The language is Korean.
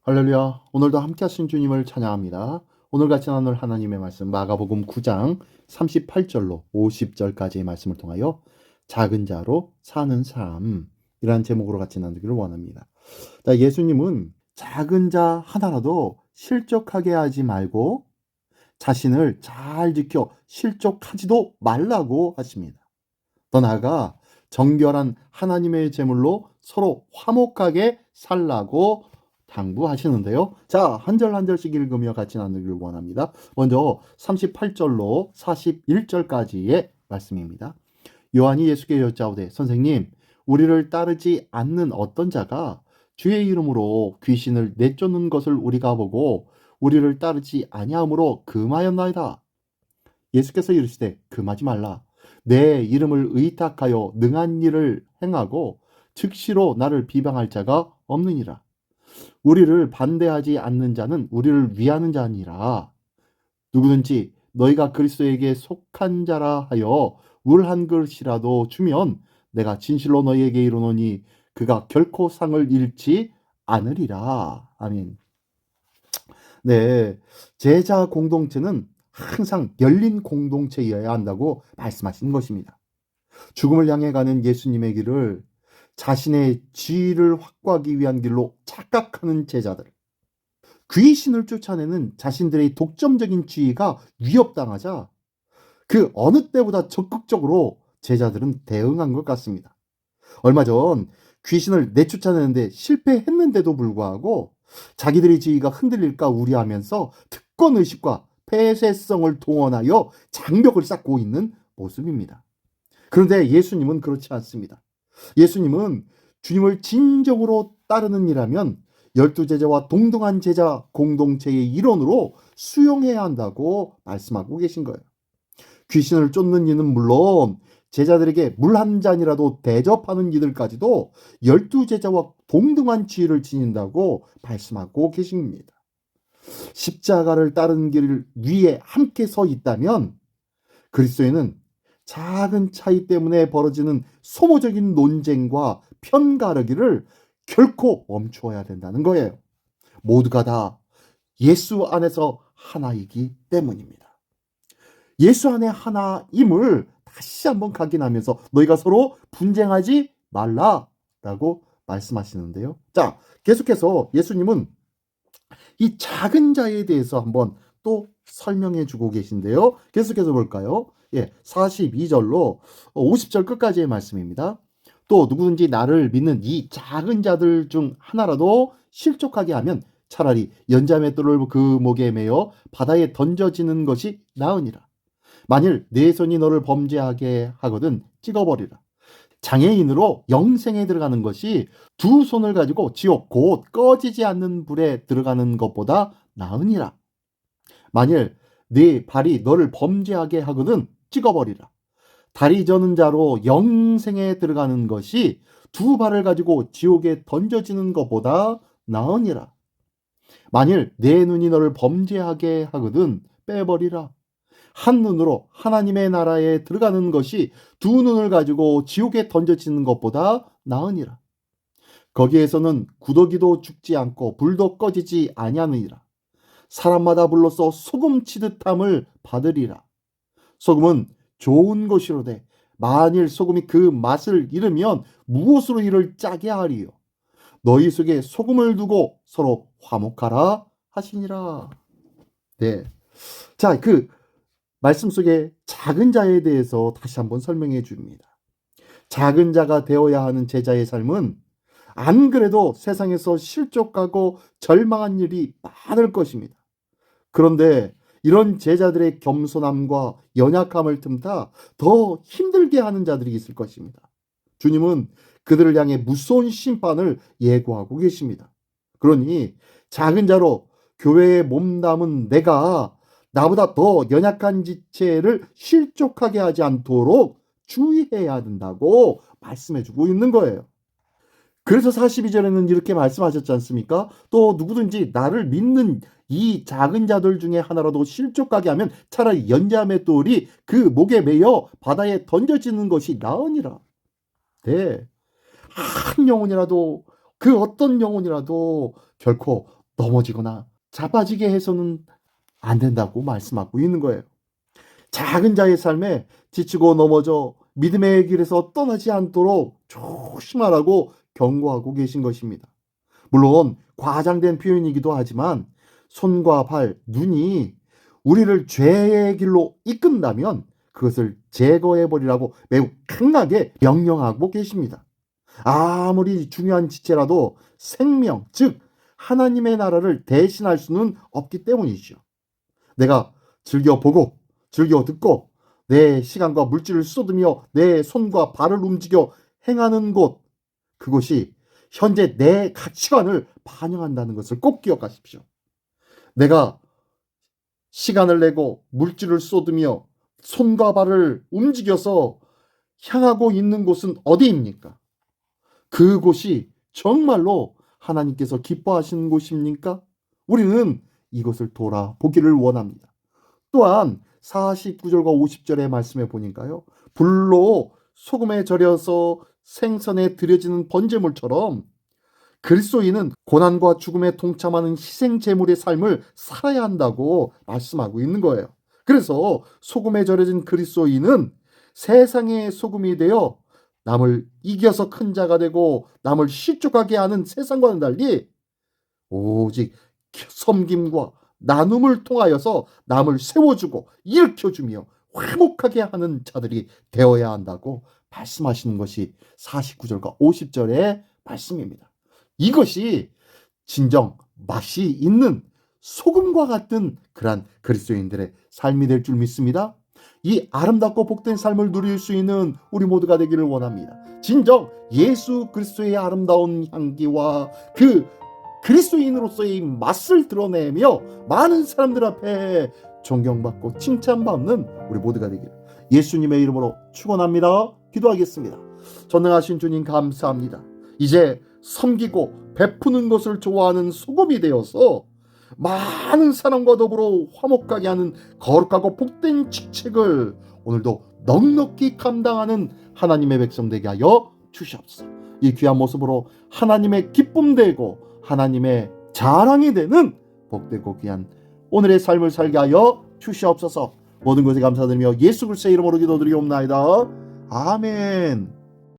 할렐루야. 오늘도 함께 하신 주님을 찬양합니다. 오늘 같이 나눌 하나님의 말씀 마가복음 9장 38절로 50절까지의 말씀을 통하여 작은 자로 사는 삶이라는 제목으로 같이 나누기를 원합니다. 예수님은 작은 자 하나라도 실족하게 하지 말고 자신을 잘 지켜 실족하지도 말라고 하십니다. 더 나아가 정결한 하나님의 제물로 서로 화목하게 살라고 당부하시는데요. 자, 한 절 한 절씩 읽으며 같이 나누기를 원합니다. 먼저 38절로 41절까지의 말씀입니다. 요한이 예수께 여짜오되 선생님, 우리를 따르지 않는 어떤 자가 주의 이름으로 귀신을 내쫓는 것을 우리가 보고 우리를 따르지 아니함으로 금하였나이다. 예수께서 이르시되 금하지 말라. 내 이름을 의탁하여 능한 일을 행하고 즉시로 나를 비방할 자가 없느니라. 우리를 반대하지 않는 자는 우리를 위하는 자니라. 누구든지 너희가 그리스도에게 속한 자라 하여 물 한 그릇이라도 주면 내가 진실로 너희에게 이르노니 그가 결코 상을 잃지 않으리라. 아멘. 네, 제자 공동체는 항상 열린 공동체여야 한다고 말씀하시는 것입니다. 죽음을 향해 가는 예수님의 길을 자신의 지위를 확보하기 위한 길로 착각하는 제자들, 귀신을 쫓아내는 자신들의 독점적인 지위가 위협당하자 그 어느 때보다 적극적으로 제자들은 대응한 것 같습니다. 얼마 전 귀신을 내쫓아내는데 실패했는데도 불구하고 자기들의 지위가 흔들릴까 우려하면서 특권의식과 폐쇄성을 동원하여 장벽을 쌓고 있는 모습입니다. 그런데 예수님은 그렇지 않습니다. 예수님은 주님을 진정으로 따르는 이라면 12제자와 동등한 제자 공동체의 일원으로 수용해야 한다고 말씀하고 계신 거예요. 귀신을 쫓는 이는 물론 제자들에게 물 한 잔이라도 대접하는 이들까지도 12제자와 동등한 지위를 지닌다고 말씀하고 계십니다. 십자가를 따르는 길 위에 함께 서 있다면 그리스도인은 작은 차이 때문에 벌어지는 소모적인 논쟁과 편가르기를 결코 멈추어야 된다는 거예요. 모두가 다 예수 안에서 하나이기 때문입니다. 예수 안에 하나임을 다시 한번 각인하면서 너희가 서로 분쟁하지 말라라고 말씀하시는데요. 자, 계속해서 예수님은 이 작은 자에 대해서 한번 또 설명해 주고 계신데요. 계속해서 볼까요? 42절로 50절 끝까지의 말씀입니다. 또 누구든지 나를 믿는 이 작은 자들 중 하나라도 실족하게 하면 차라리 연자맷돌을 그 목에 매어 바다에 던져지는 것이 나으니라. 만일 네 손이 너를 범죄하게 하거든 찍어버리라. 장애인으로 영생에 들어가는 것이 두 손을 가지고 지옥 곧 꺼지지 않는 불에 들어가는 것보다 나으니라. 만일 네 발이 너를 범죄하게 하거든 찍어버리라. 다리 저는 자로 영생에 들어가는 것이 두 발을 가지고 지옥에 던져지는 것보다 나으니라. 만일 네 눈이 너를 범죄하게 하거든 빼버리라. 한 눈으로 하나님의 나라에 들어가는 것이 두 눈을 가지고 지옥에 던져지는 것보다 나으니라. 거기에서는 구더기도 죽지 않고 불도 꺼지지 아니하느니라. 사람마다 불로써 소금 치듯함을 받으리라. 소금은 좋은 것이로되 만일 소금이 그 맛을 잃으면 무엇으로 이를 짜게 하리요. 너희 속에 소금을 두고 서로 화목하라 하시니라. 네. 자, 그 말씀 속에 작은 자에 대해서 다시 한번 설명해 줍니다. 작은 자가 되어야 하는 제자의 삶은 안 그래도 세상에서 실족하고 절망한 일이 많을 것입니다. 그런데 이런 제자들의 겸손함과 연약함을 틈타 더 힘들게 하는 자들이 있을 것입니다. 주님은 그들을 향해 무서운 심판을 예고하고 계십니다. 그러니 작은 자로 교회에 몸담은 내가 나보다 더 연약한 지체를 실족하게 하지 않도록 주의해야 된다고 말씀해주고 있는 거예요. 그래서 42절에는 이렇게 말씀하셨지 않습니까? 또 누구든지 나를 믿는 이 작은 자들 중에 하나라도 실족하게 하면 차라리 연자맷돌이 그 목에 매여 바다에 던져지는 것이 나으니라. 네. 한 영혼이라도 그 어떤 영혼이라도 결코 넘어지거나 자빠지게 해서는 안 된다고 말씀하고 있는 거예요. 작은 자의 삶에 지치고 넘어져 믿음의 길에서 떠나지 않도록 조심하라고 경고하고 계신 것입니다. 물론 과장된 표현이기도 하지만 손과 발, 눈이 우리를 죄의 길로 이끈다면 그것을 제거해버리라고 매우 강하게 명령하고 계십니다. 아무리 중요한 지체라도 생명, 즉 하나님의 나라를 대신할 수는 없기 때문이죠. 내가 즐겨 보고 즐겨 듣고 내 시간과 물질을 쏟으며 내 손과 발을 움직여 행하는 곳, 그곳이 현재 내 가치관을 반영한다는 것을 꼭 기억하십시오. 내가 시간을 내고 물질을 쏟으며 손과 발을 움직여서 향하고 있는 곳은 어디입니까? 그곳이 정말로 하나님께서 기뻐하시는 곳입니까? 우리는 이것을 돌아보기를 원합니다. 또한 49절과 50절의 말씀에 보니까요, 불로 소금에 절여서 생선에 들여지는 번제물처럼 그리스도인은 고난과 죽음에 동참하는 희생 제물의 삶을 살아야 한다고 말씀하고 있는 거예요. 그래서 소금에 절여진 그리스도인은 세상의 소금이 되어 남을 이겨서 큰 자가 되고 남을 실족하게 하는 세상과는 달리 오직 섬김과 나눔을 통하여서 남을 세워주고 일으켜주며 화목하게 하는 자들이 되어야 한다고 말씀하시는 것이 49절과 50절의 말씀입니다. 이것이 진정 맛이 있는 소금과 같은 그러한 그리스도인들의 삶이 될 줄 믿습니다. 이 아름답고 복된 삶을 누릴 수 있는 우리 모두가 되기를 원합니다. 진정 예수 그리스도의 아름다운 향기와 그 그리스도인으로서의 맛을 드러내며 많은 사람들 앞에 존경받고 칭찬받는 우리 모두가 되기를 예수님의 이름으로 축원합니다. 기도하겠습니다. 전능하신 주님 감사합니다. 이제 섬기고 베푸는 것을 좋아하는 소금이 되어서 많은 사람과 더불어 화목하게 하는 거룩하고 복된 직책을 오늘도 넉넉히 감당하는 하나님의 백성 되게 하여 주시옵소서. 이 귀한 모습으로 하나님의 기쁨 되고 하나님의 자랑이 되는 복되고 귀한 오늘의 삶을 살게 하여 주시옵소서. 모든 것에 감사드리며 예수 그리스도의 이름으로 기도드리옵나이다. 아멘.